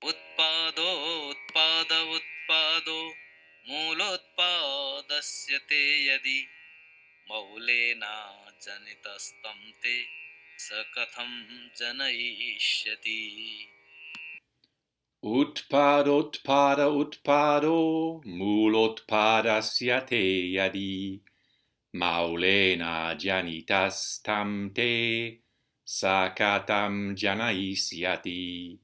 utpādotpāda mūlotpādasya te yadi maulenājanitas te kathaṃ janayiṣyati. Utpādotpāda mūlotpādasya te yadi maulenājanitas te katham janayiṣyati.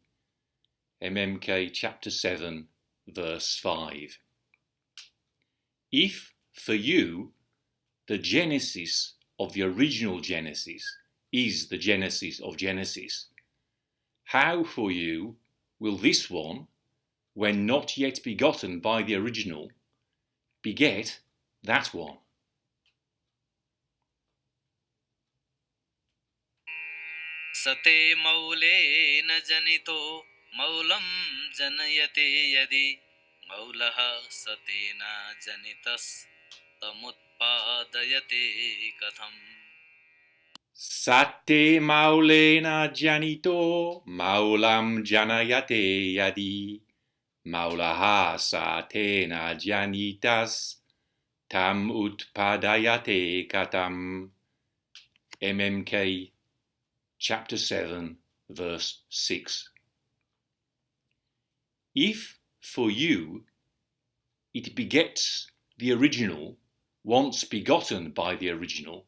MMK chapter 7 verse 5. If for you the genesis of the original Genesis is the genesis of Genesis, how for you will this one, when not yet begotten by the original, beget that one? Sate maulena janito maulaṃ janayate yadi maulaḥ tenājanitas utpādayate katham. Sate maulena janito maulaṃ janayate yadi maulaḥ tenājanitas tam utpādayate katham. MMK chapter 7 verse 6. If for you it begets the original once begotten by the original,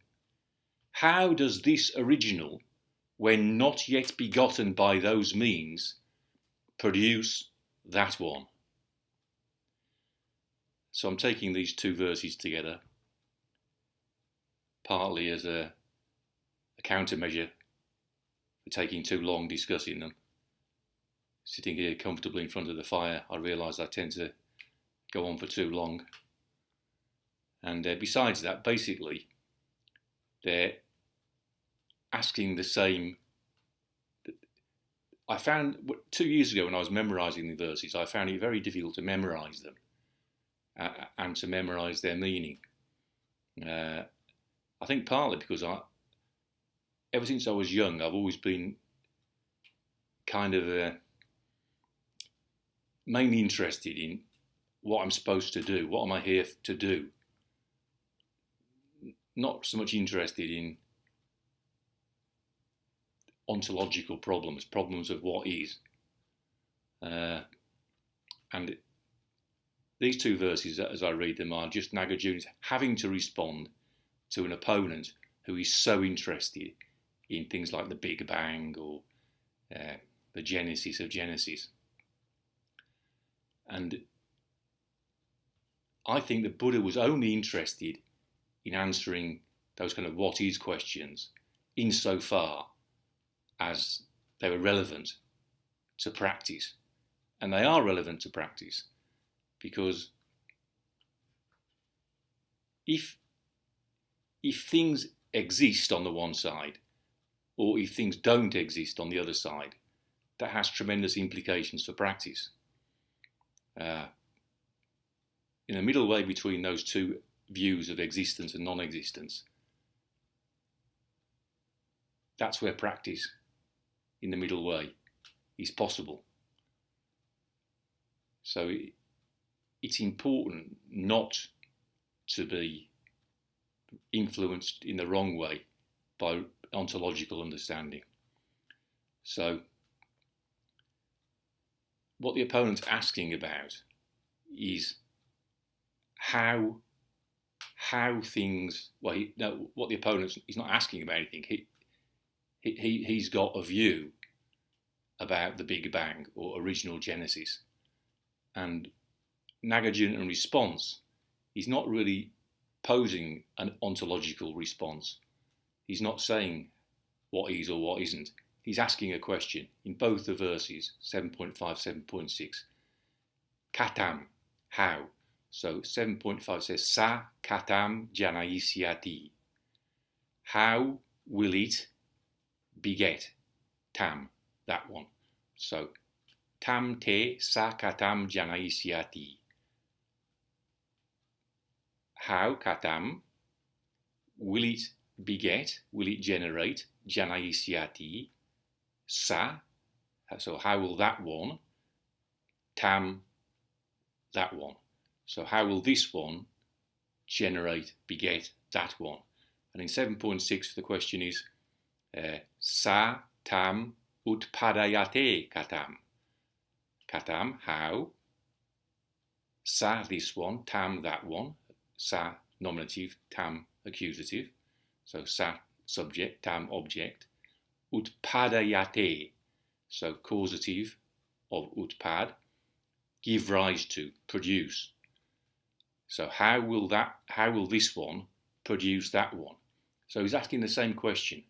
how does this original, when not yet begotten by those means, produce that one? So I'm taking these two verses together, partly as a countermeasure for taking too long discussing them. Sitting here comfortably in front of the fire, I realise I tend to go on for too long. And besides that, basically, they're asking the same. I found 2 years ago when I was memorising the verses, I found it very difficult to memorise them and to memorise their meaning. I think partly because ever since I was young, I've always been kind of mainly interested in what I'm supposed to do, what am I here to do. Not so much interested in ontological problems of what is. And these two verses, as I read them, are just Nāgārjuna having to respond to an opponent who is so interested in things like the Big Bang or the genesis of Genesis. And I think that Buddha was only interested in answering those kind of what is questions insofar as they were relevant to practice. And they are relevant to practice because if things exist on the one side or if things don't exist on the other side, that has tremendous implications for practice. In the middle way between those two views of existence and non-existence, that's where practice in the middle way is possible. So it's important not to be influenced in the wrong way by ontological understanding. So what the opponent's asking about is how things, what the opponent's, he's not asking about anything. He's got a view about the Big Bang or original Genesis. And Nāgārjuna in response, he's not really posing an ontological response. He's not saying what is or what isn't. He's asking a question in both the verses, 7.5, 7.6. Katham, how? So 7.5 says, Sa kathaṃ janayiṣyati. How will it beget? Tam, that one. So, tam te sa kathaṃ janayiṣyati. How, katham, will it beget, will it generate, janayiṣyati, sa, so how will that one, tam that one. So how will this one generate, beget that one? And in 7.6 the question is sa tam utpādayate katham. Katham, how? Sa, this one, tam, that one. Sa, nominative, tam, accusative. So sa, subject, tam, object. Utpādayate, so causative of utpād, give rise to, produce. So how will this one produce that one? So he's asking the same question.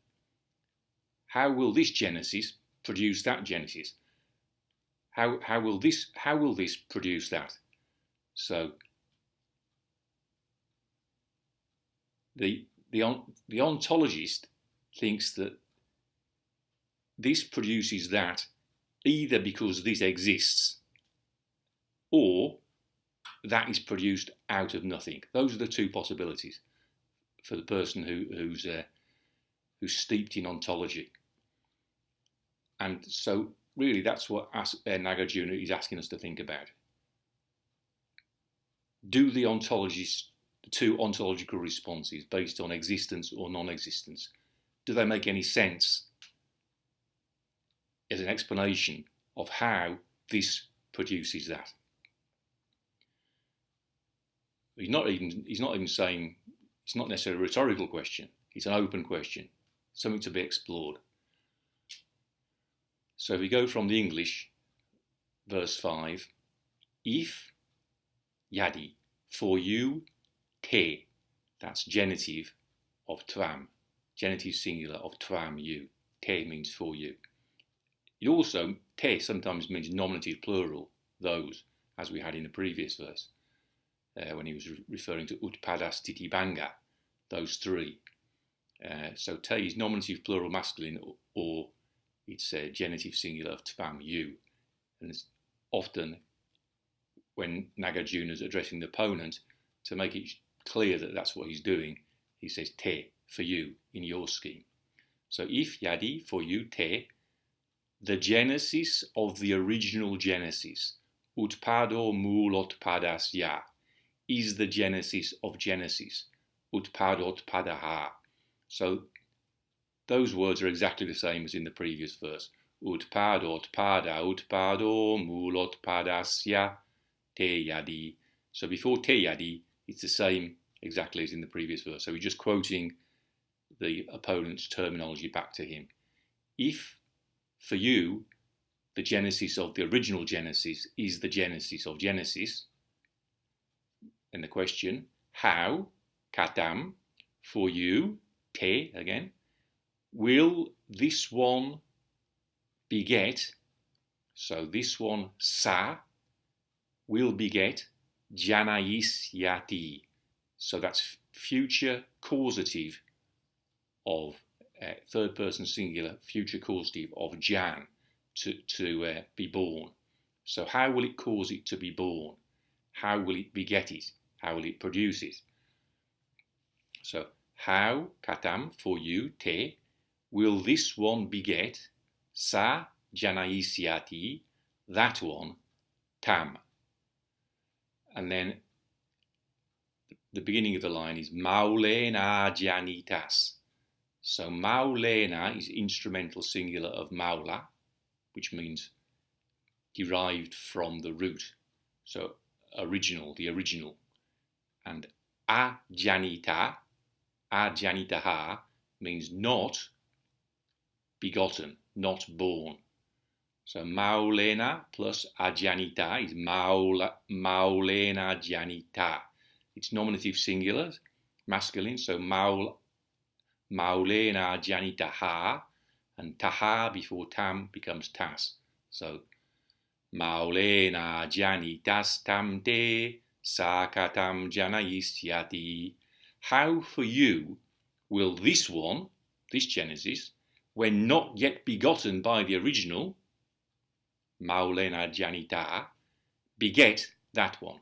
How will this genesis produce that genesis? How will this produce that? So the ontologist thinks that this produces that either because this exists or that is produced out of nothing. Those are the two possibilities for the person who's steeped in ontology. And so really that's what Nāgārjuna is asking us to think about. Do the two ontological responses based on existence or non-existence, do they make any sense as an explanation of how this produces that? He's not even saying, it's not necessarily a rhetorical question, it's an open question, something to be explored. So if we go from the English, verse 5, if, yadi, for you, te, that's genitive of tvam, genitive singular of tvam, you, te means for you. It also, te sometimes means nominative plural, those, as we had in the previous verse, when he was referring to utpādasya, those three. So te is nominative plural masculine, or it's a genitive singular of tvam, you. And it's often when Nāgārjuna is addressing the opponent, to make it clear that that's what he's doing, he says te, for you, in your scheme. So if, yadi, for you, te, the genesis of the original genesis, utpādo mūlotpādasya, is the genesis of Genesis, utpādotpāda. So those words are exactly the same as in the previous verse. Utpādotpāda, utpādo mūlotpādasya, te yadi. So before te yadi, it's the same exactly as in the previous verse. So we're just quoting the opponent's terminology back to him. If, for you, the genesis of the original Genesis is the genesis of Genesis, then the question, how, katham, for you, te, again, will this one beget, so this one, sa, will beget janayiṣyati. So that's future causative of third person singular, future causative of jan, to be born. So how will it cause it to be born? How will it beget it? How will it produce it? So how, katham, for you, te, will this one beget, sa janayiṣyati, that one, tam. And then the beginning of the line is maulenājanitas. So maulena is instrumental singular of maulaḥ, which means derived from the root. So original, the original. And janitaha means not begotten, not born. So maulena plus janita is maulenājanitas. It's nominative singular, masculine, so maulenājanitas, and taha before tam becomes tas. So maulenājanitas tam te, sa katham janayiṣyati. How for you will this one, this Genesis, when not yet begotten by the original, maulenājanitas, beget that one,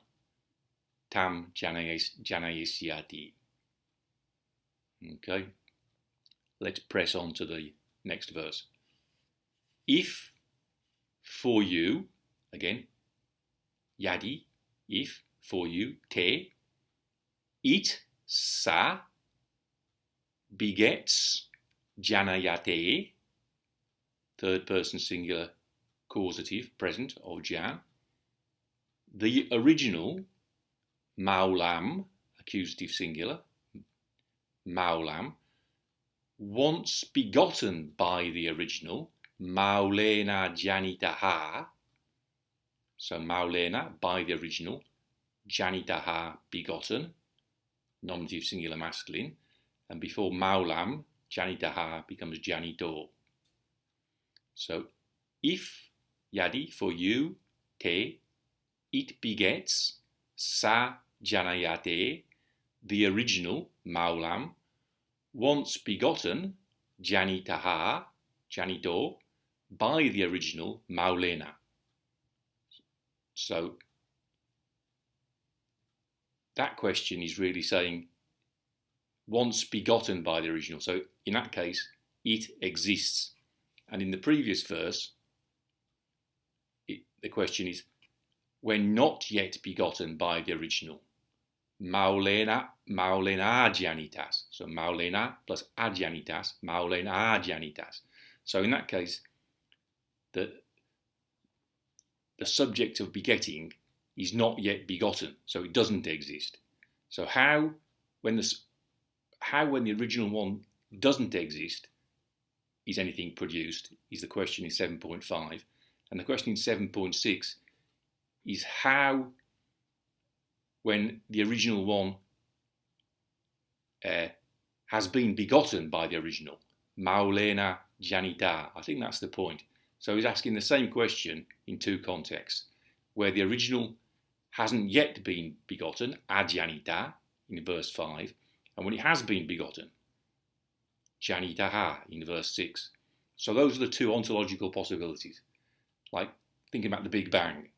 tam janayiṣyati. Okay, let's press on to the next verse. If for you, again, yadi, if, for you, te, it, sa, begets, janayate, third person singular causative, present, of jan, the original, maulaṃ, accusative singular, maulaṃ, once begotten by the original, maulenājanitas, so maulena, by the original, janito, begotten, nominative singular masculine, and before maulaṃ, janito becomes janito. So, if, yadi, for you, te, it begets, sa, janayate, the original, maulaṃ, once begotten, janito, janito, by the original, maulena. So, that question is really saying, once begotten by the original. So, in that case, it exists. And in the previous verse, the question is, when not yet begotten by the original, maulenājanitas. So maulena plus ajanitas, maulenājanitas. So in that case, the subject of begetting is not yet begotten, so it doesn't exist. So how when the original one doesn't exist is anything produced is the question in 7.5, and the question in 7.6 is how, when the original one has been begotten by the original, maulenājanitas. I think that's the point. So he's asking the same question in two contexts, where the original hasn't yet been begotten, janito, in verse 5, and when it has been begotten, janito, in verse 6. So those are the two ontological possibilities. Like thinking about the Big Bang.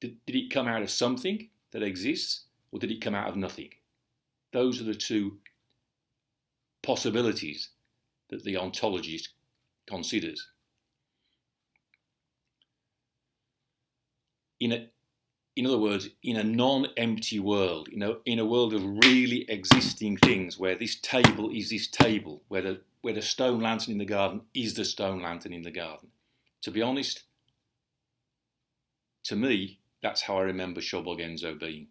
Did it come out of something that exists, or did it come out of nothing? Those are the two possibilities that the ontologist considers. In other words, in a non-empty world, in a world of really existing things, where this table is this table, where the stone lantern in the garden is the stone lantern in the garden. To be honest, to me, that's how I remember Shobogenzo being.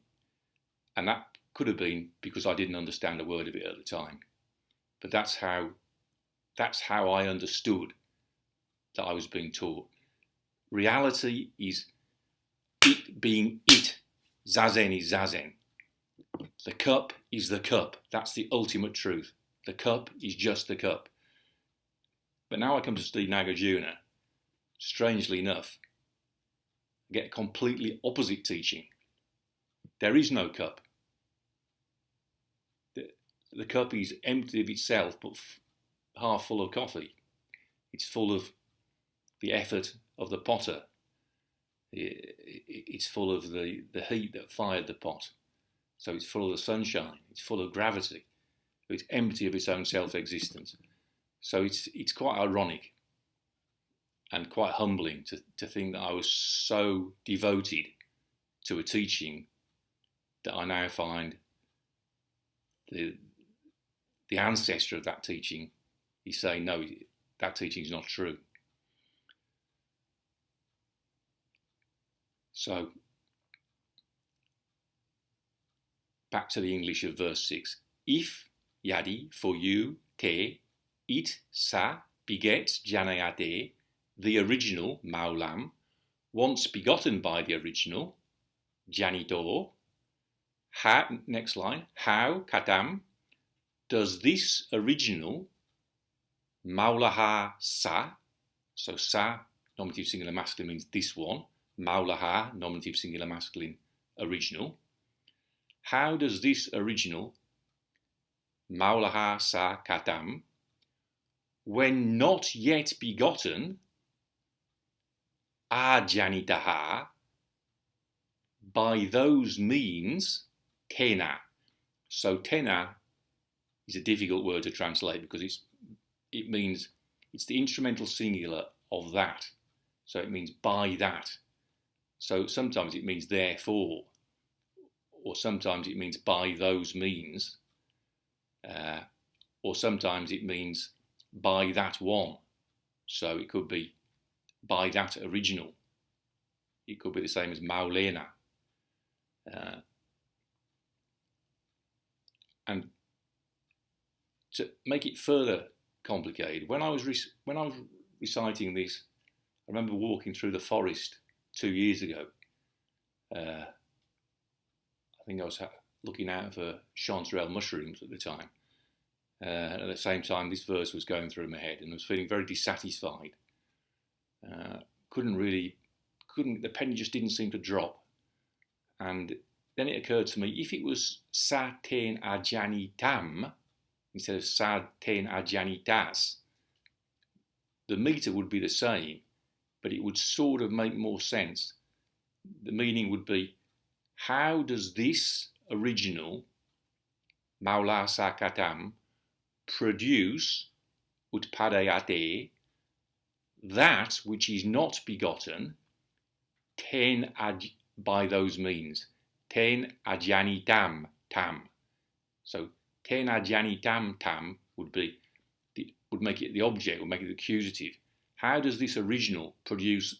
And that could have been because I didn't understand a word of it at the time. But that's how I understood that I was being taught. Reality is it being it. Zazen is zazen. The cup is the cup. That's the ultimate truth. The cup is just the cup. But now I come to study Nāgārjuna, strangely enough, I get a completely opposite teaching. There is no cup. The cup is empty of itself, but half full of coffee. It's full of the effort of the potter. It's full of the heat that fired the pot. So it's full of the sunshine. It's full of gravity. It's empty of its own self-existence. So it's quite ironic and quite humbling to think that I was so devoted to a teaching that I now find the ancestor of that teaching is saying, no, that teaching is not true. So, back to the English of verse 6. If, yadi, for you, te, it, sa, begets, janayate, the original, maulaṃ, once begotten by the original, janito, how, next line, how, katham, does this original, maulaḥ sa, so sa, nominative singular masculine means this one, maulaḥ, nominative singular masculine, original. How does this original, maulaḥ sa katham, when not yet begotten, janito, by those means, tena. So tena is a difficult word to translate because it means it's the instrumental singular of that. So it means by that. So sometimes it means therefore, or sometimes it means by those means, or sometimes it means by that one. So it could be by that original. It could be the same as maulena. And to make it further complicated, when I was reciting this, I remember walking through the forest 2 years ago. I think I was looking out for chanterelle mushrooms at the time. At the same time, this verse was going through my head, and I was feeling very dissatisfied. The penny just didn't seem to drop. And then it occurred to me, if it was sa tenājanitam instead of sa tenājanitas, the meter would be the same, but it would sort of make more sense. The meaning would be, how does this original maulaḥ katham produce utpādayate, that which is not begotten, by those means, tenājanitam tam. So tenājanitam tam would make it the object, would make it the accusative. How does this original produce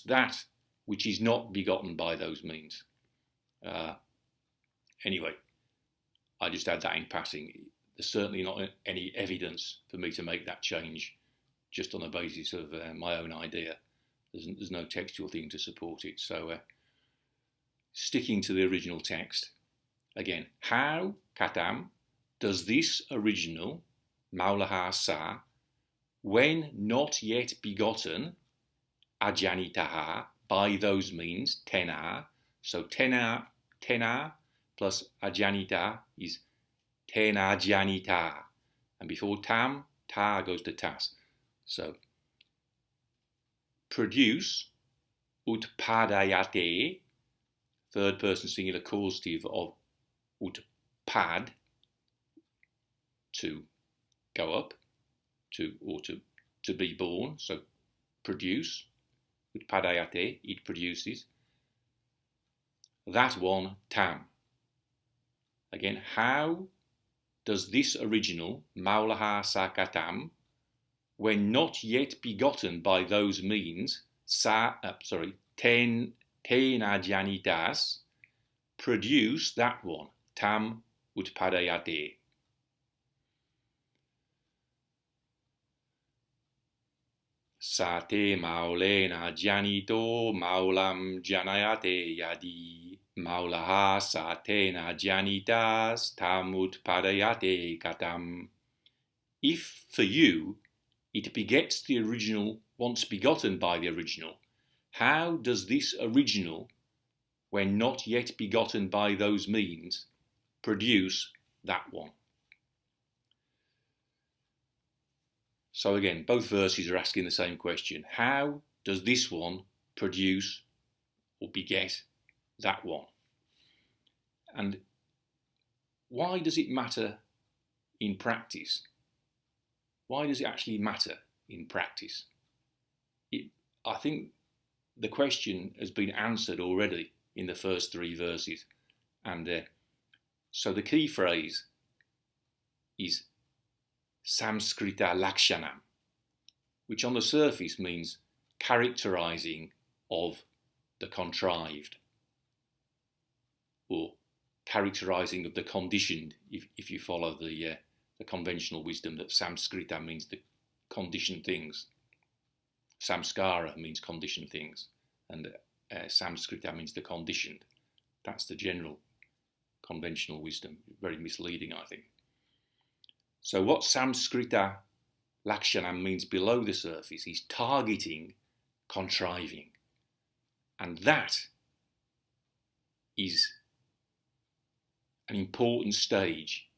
that which is not begotten by those means? Anyway, I just add that in passing. There's certainly not any evidence for me to make that change just on the basis of my own idea. There's no textual thing to support it. So sticking to the original text, again, how, katham, does this original, maulaḥ, when not yet begotten, janito, by those means, tenā, so tenā plus janito is tenājanitas, and before tam, ta goes to tas. So, produce, utpādayate, third person singular causative of utpād, to go up, to be born, so produce, utpādayate, it produces, that one, tam. Again, how does this original, maulaḥ katham, when not yet begotten by those means, tenājanitas, produce that one, tam utpādayate. Sa te maulena janito maulaṃ janayate yadi maulaḥ sa tenājanitas tam utpādayate katham. If for you it begets the original once begotten by the original, how does this original, when not yet begotten by those means, produce that one? So again, both verses are asking the same question. How does this one produce or beget that one? And why does it matter in practice? Why does it actually matter in practice? I think the question has been answered already in the first 3 verses. And so the key phrase is samskrita lakshanam, which on the surface means characterizing of the contrived, or characterizing of the conditioned, if you follow the conventional wisdom that samskrita means the conditioned things. Samskara means conditioned things, and samskrita means the conditioned. That's the general conventional wisdom. Very misleading, I think. So what samskrita lakshanam means below the surface is targeting, contriving. And that is an important stage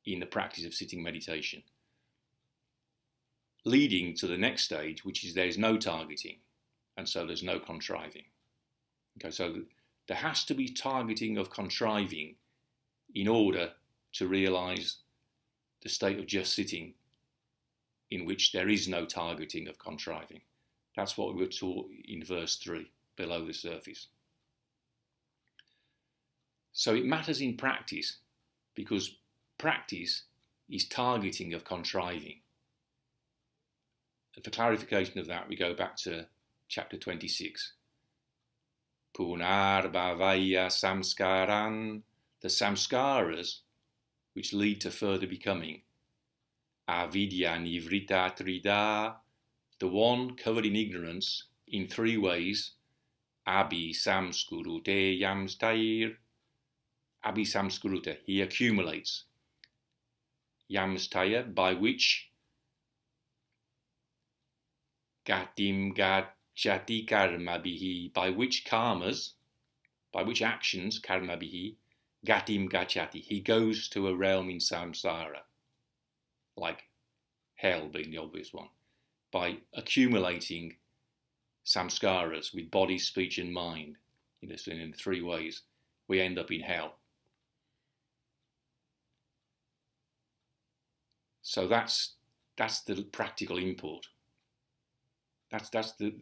in the practice of sitting meditation, leading to the next stage, which is there's no targeting, and so there's no contriving. Okay, so there has to be targeting of contriving in order to realize the state of just sitting in which there is no targeting of contriving. That's what we were taught in verse 3, below the surface. So it matters in practice, because practice is targeting of contriving. And for clarification of that, we go back to chapter 26. Punarbhavaya samskaran, the samskaras which lead to further becoming. Avidya nivrita trida, the one covered in ignorance in 3 ways. Abhi samskurute yamstair, Abhi samskuruta, he accumulates. Yamstaya, by which gatim gacchati karmabihi, by which karmas, by which actions, karmabihi, gatim gacchati, he goes to a realm in samsara, like hell being the obvious one. By accumulating samskaras with body, speech and mind, in 3 ways, we end up in hell. So that's the practical import. That's the,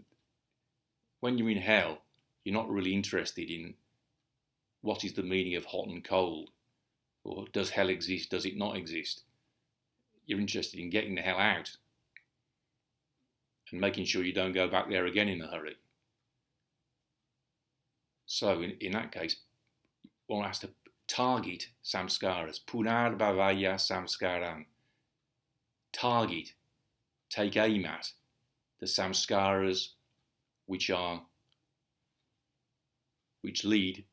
when you're in hell, you're not really interested in what is the meaning of hot and cold, or does hell exist, does it not exist. You're interested in getting the hell out and making sure you don't go back there again in a hurry. So in that case, one has to target samskaras, punarbhavaya samskaran. Target, take aim at the samskaras which lead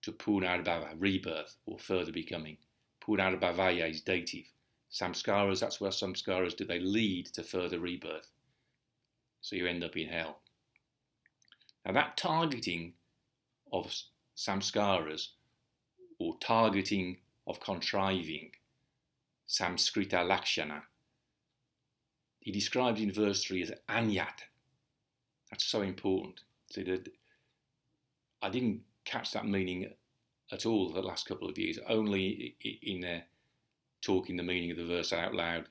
to punarbhava, rebirth or further becoming. Punarbhavaya is dative. Samskaras, that's where samskaras do, they lead to further rebirth. So you end up in hell. Now that targeting of samskaras, or targeting of contriving, samskrita lakshana, he describes in verse 3 as anyat. That's so important. So I didn't catch that meaning at all the last couple of years, only in talking the meaning of the verse out loud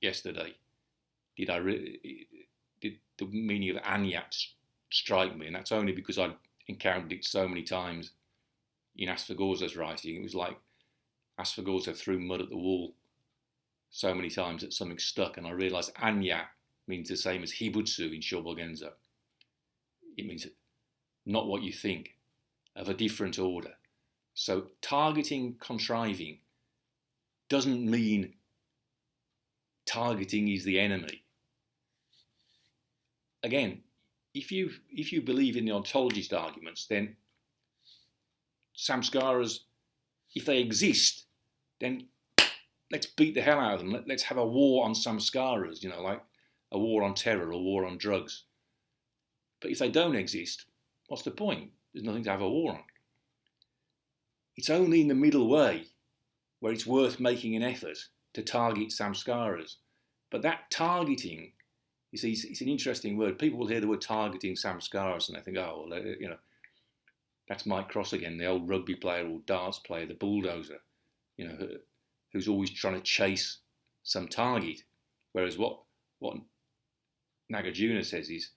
yesterday. Did the meaning of anyat strike me? And that's only because I'd encountered it so many times in Asphagorza's writing. It was like Asphagorza threw mud at the wall so many times that something stuck, and I realised anya means the same as hibutsu in Shobogenzo. It means not what you think, of a different order. So targeting, contriving doesn't mean targeting is the enemy. Again, if you believe in the ontologist arguments, then samskaras, if they exist, then let's beat the hell out of them. Let's have a war on samskaras, like a war on terror or war on drugs. But if they don't exist, what's the point? There's nothing to have a war on. It's only in the middle way where it's worth making an effort to target samskaras. But that targeting, you see, it's an interesting word. People will hear the word targeting samskaras and they think, oh, well, that's Mike Cross again, the old rugby player or darts player, the bulldozer, who's always trying to chase some target. Whereas what Nāgārjuna says is,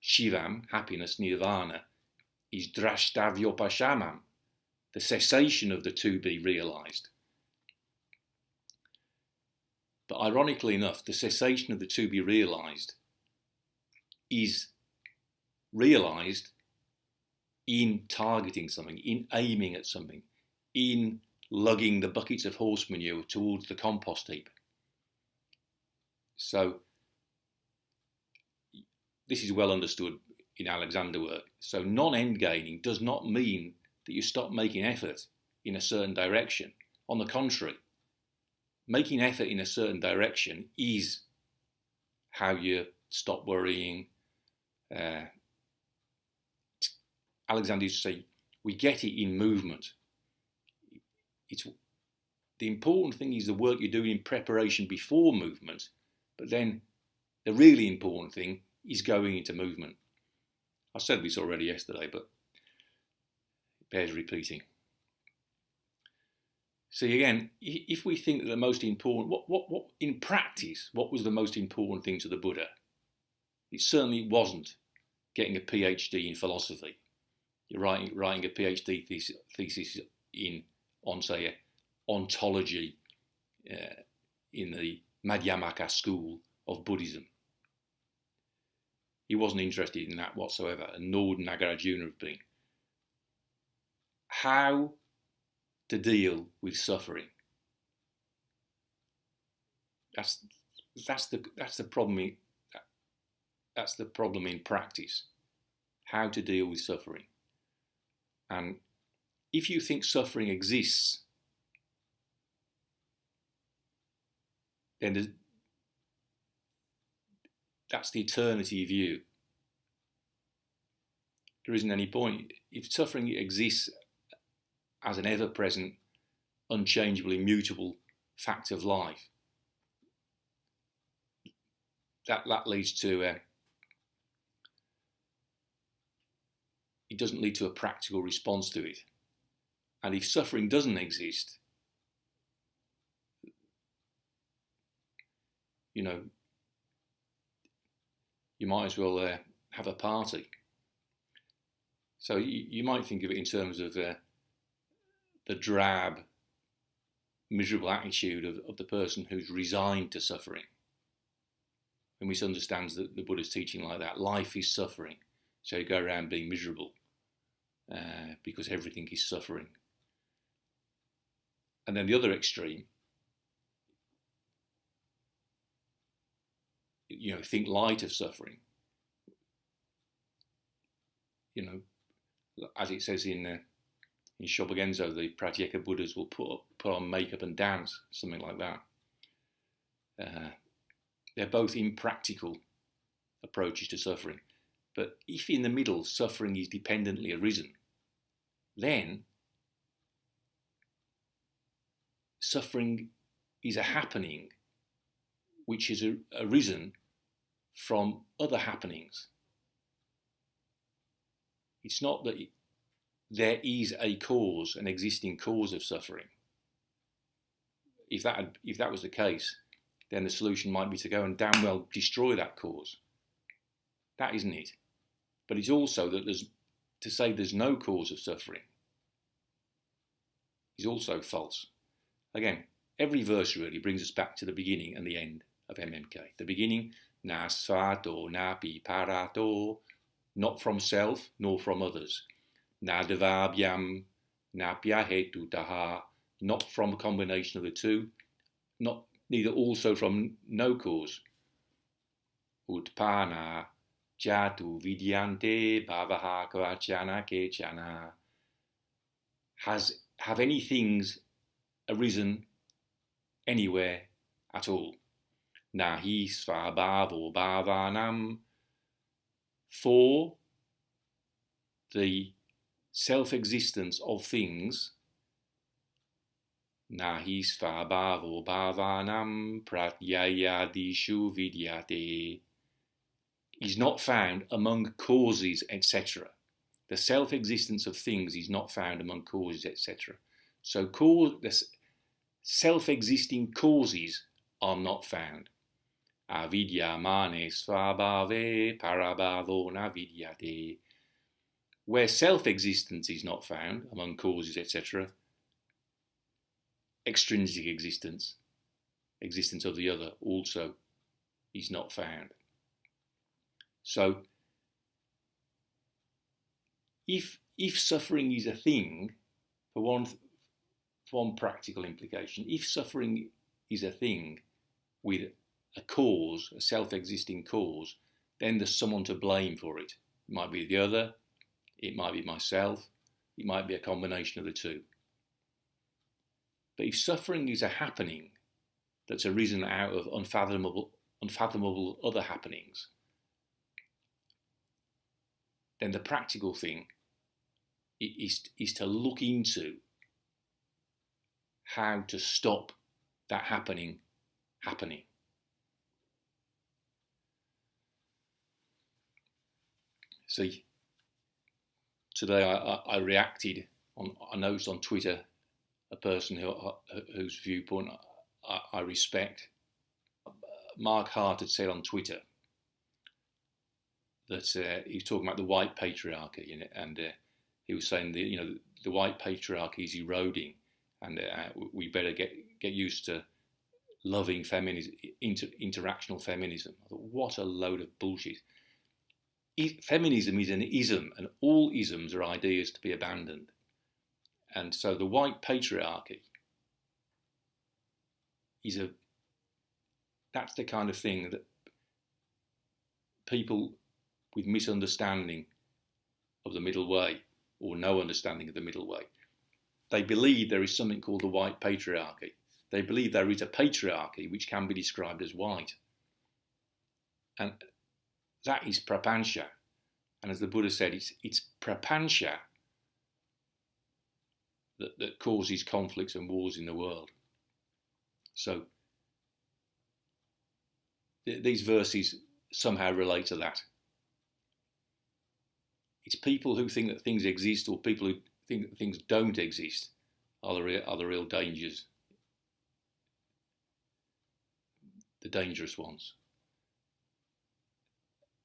Shivam, happiness, nirvana, is drashtavyopashamam, the cessation of the to be realised. But ironically enough, the cessation of the to be realised is realised in targeting something, in aiming at something, in lugging the buckets of horse manure towards the compost heap. So this is well understood in Alexander work. So non-end gaining does not mean that you stop making effort in a certain direction. On the contrary, making effort in a certain direction is how you stop worrying. Alexander used to say, we get it in movement. The important thing is the work you're doing in preparation before movement, but then the really important thing is going into movement. I said this already yesterday, but it bears repeating. See, again, if we think that the most important, what in practice, what was the most important thing to the Buddha? It certainly wasn't getting a PhD in philosophy. You're writing a PhD thesis on, say, ontology in the Madhyamaka school of Buddhism. He wasn't interested in that whatsoever, and nor would Nāgārjuna have been. How to deal with suffering? That's the problem. That's the problem in practice. How to deal with suffering. And if you think suffering exists, then that's the eternity view. There isn't any point. If suffering exists as an ever-present, unchangeable, immutable fact of life, that leads to it doesn't lead to a practical response to it. And if suffering doesn't exist, you might as well have a party. So you might think of it in terms of the drab, miserable attitude of the person who's resigned to suffering, who misunderstands the Buddha's teaching like that. Life is suffering, so you go around being miserable because everything is suffering. And then the other extreme, think light of suffering. As it says in Shobogenzo, the Pratyeka Buddhas will put on makeup and dance, something like that. They're both impractical approaches to suffering. But if in the middle suffering is dependently arisen, then suffering is a happening which is arisen from other happenings. It's not that there is a cause, an existing cause of suffering. If that was the case, then the solution might be to go and damn well destroy that cause. That isn't it. But it's also that to say there's no cause of suffering is also false. Again, every verse really brings us back to the beginning and the end of MMK. The beginning, na svato, na parato, not from self nor from others. Na devabhyam, na pyahetu taha, not from a combination of the two, neither also from no cause. Utpāna jatu vidyante bhavaha kvachana kechana. Have any things arisen anywhere at all? Nahi svabhavo bhavanam. For the self-existence of things, nahi svabhavo bhavanam pratyayadishu vidyate, is not found among causes, etc. The self-existence of things is not found among causes, etc. So the self-existing causes are not found. Avidya mane svabhave parabhavo na vidyate. Where self-existence is not found among causes, etc., extrinsic existence of the other, also is not found. So, if suffering is a thing, for one practical implication, if suffering is a thing with a cause, a self-existing cause, then there's someone to blame for it. It might be the other, it might be myself, it might be a combination of the two. But if suffering is a happening that's arisen out of unfathomable other happenings, then the practical thing is to look into how to stop that happening. See, today I reacted I noticed on Twitter a person whose viewpoint I respect. Mark Hart had said on Twitter that he was talking about the white patriarchy, and he was saying the white patriarchy is eroding, and we better get used to loving feminism, interactional feminism. I thought, what a load of bullshit. Feminism is an ism, and all isms are ideas to be abandoned. And so the white patriarchy that's the kind of thing that people with misunderstanding of the middle way, or no understanding of the middle way, they believe there is something called the white patriarchy. They believe there is a patriarchy which can be described as white. And that is prapansha. And as the Buddha said, it's prapansha that causes conflicts and wars in the world. So these verses somehow relate to that. It's people who think that things exist, or people who think that things don't exist, are the real dangers, the dangerous ones.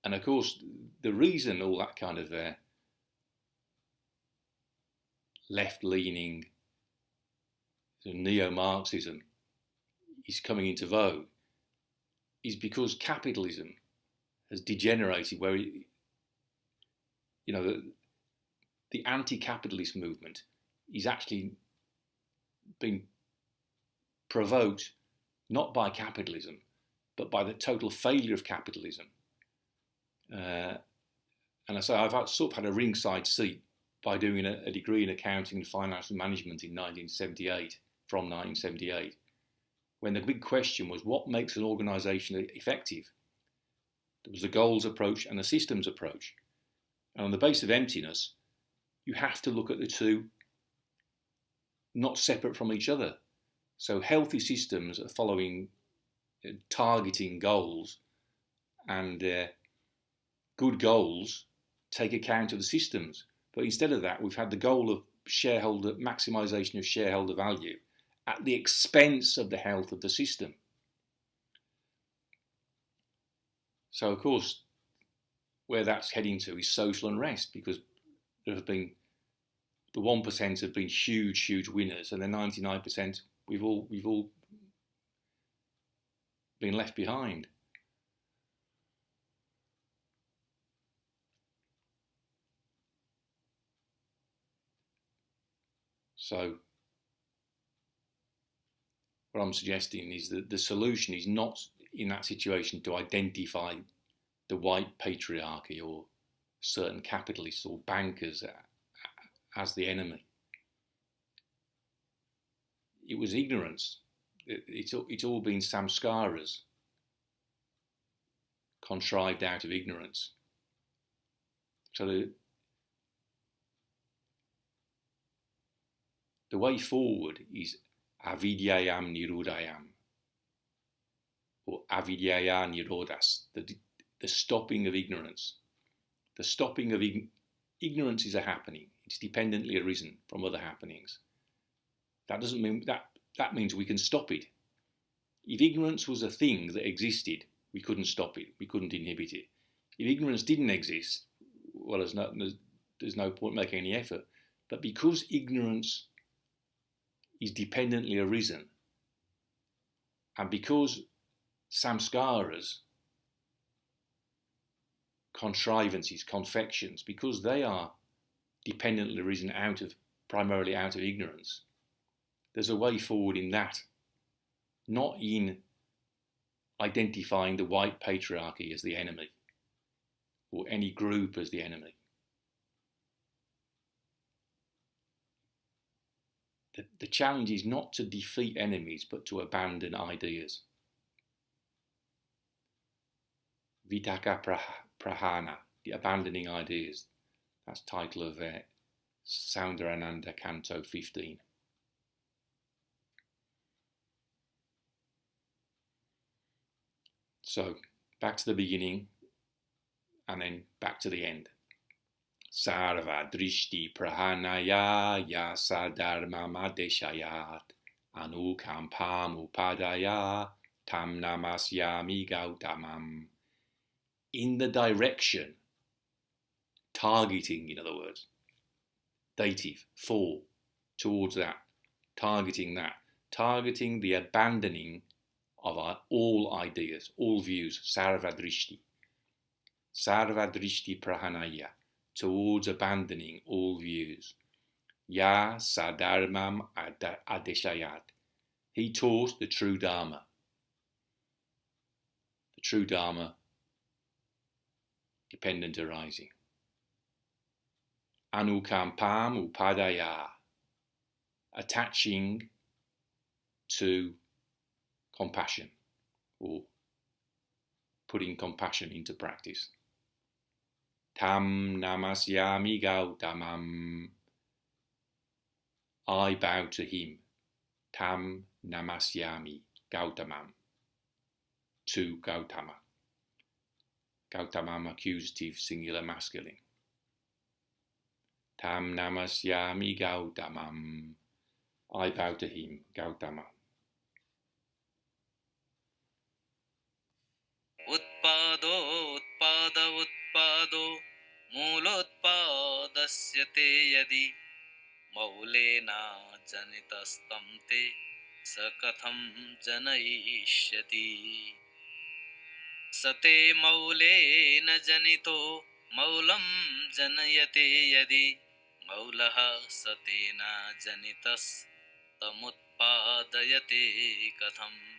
And of course, the reason all that kind of left-leaning neo-Marxism is coming into vogue is because capitalism has degenerated, where the anti-capitalist movement is actually being provoked not by capitalism, but by the total failure of capitalism. And so I've sort of had a ringside seat by doing a degree in accounting and financial management in 1978, from 1978, when the big question was, what makes an organisation effective? There was the goals approach and the systems approach. And on the basis of emptiness, you have to look at the two not separate from each other. So healthy systems are following targeting goals, and good goals take account of the systems. But instead of that, we've had the goal of maximisation of shareholder value at the expense of the health of the system. So, of course, where that's heading to is social unrest, because there have been the 1% have been huge winners, and the 99% we've all been left behind. So what I'm suggesting is that the solution is not in that situation to identify the white patriarchy or certain capitalists or bankers as the enemy. It was ignorance. It's all been samskaras contrived out of ignorance. So the way forward is avidyayam nirudayam, or avidyaya nirodas, the stopping of ignorance. The stopping of ignorance is a happening. It's dependently arisen from other happenings. That doesn't mean that means we can stop it. If ignorance was a thing that existed, we couldn't stop it. We couldn't inhibit it. If ignorance didn't exist, well, there's no point making any effort. But because ignorance is dependently arisen, and because samskaras, contrivances, confections, because they are dependently arisen primarily out of ignorance, there's a way forward in that, not in identifying the white patriarchy as the enemy or any group as the enemy. The challenge is not to defeat enemies, but to abandon ideas. Vitaka prahana, the abandoning ideas. That's the title of Soundarananda Canto 15. So back to the beginning and then back to the end. sarva drishti prahanaya yasa dharmam adeshayat anukampam upadaya tam namasyami gautamam. In the direction, targeting, in other words, dative, for, towards that, targeting the abandoning of all ideas, all views, sarvadrishti prahanaya, towards abandoning all views. Ya sadharmam adeshayat, he taught the true Dharma. The true Dharma, dependent arising. Anukampam upadaya, attaching to compassion, or putting compassion into practice. Tam namasyami gautamam, I bow to him. Tam namasyami gautamam, to Gautama. Gautamam, accusative, singular, masculine. Tam namasyami gautamam, I bow to him, Gautama. utpādo mūlotpādasya te yadi maulenaājanitas te kathaṃ janayiṣyati. Sate maulena janito maulaṃ janayate yadi maulaḥ tenājanitas utpādayate katham.